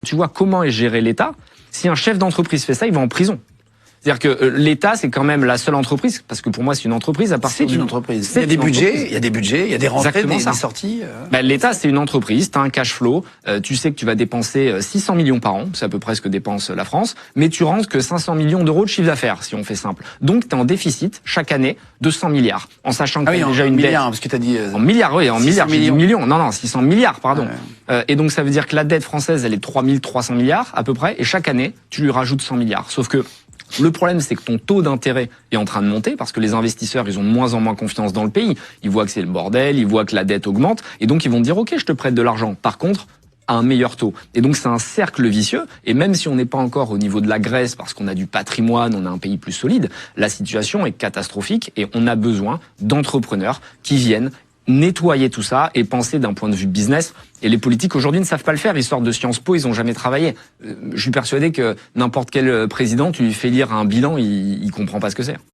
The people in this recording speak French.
Tu vois comment est géré l'État. Si un chef d'entreprise fait ça, il va en prison. C'est-à-dire que l'État, c'est quand même la seule entreprise, parce que pour moi, c'est une entreprise à partir C'est une entreprise. Il y a des budgets, il y a des rentrées, des sorties. L'État, c'est une entreprise, tu as un cash flow, tu sais que tu vas dépenser 600 millions par an, c'est à peu près ce que dépense la France, mais tu rentres que 500 millions d'euros de chiffre d'affaires, si on fait simple. Donc, tu es en déficit chaque année de 100 milliards, en sachant que tu as déjà une dette... parce que tu as dit... En milliards, oui, en milliards, j'ai dit millions. Non, 600 milliards, pardon. Et donc, ça veut dire que la dette française, elle est 3300 milliards, à peu près, et chaque année, tu lui rajoutes 100 milliards. Sauf que le problème, c'est que ton taux d'intérêt est en train de monter parce que les investisseurs, ils ont de moins en moins confiance dans le pays. Ils voient que c'est le bordel, ils voient que la dette augmente et donc ils vont dire « Ok, je te prête de l'argent. Par contre, à un meilleur taux. » Et donc c'est un cercle vicieux. Et même si on n'est pas encore au niveau de la Grèce parce qu'on a du patrimoine, on a un pays plus solide, la situation est catastrophique et on a besoin d'entrepreneurs qui viennent nettoyer tout ça et penser d'un point de vue business. Et les politiques aujourd'hui ne savent pas le faire. Ils sortent de Sciences Po, ils n'ont jamais travaillé. Je suis persuadé que n'importe quel président, tu lui fais lire un bilan, il comprend pas ce que c'est.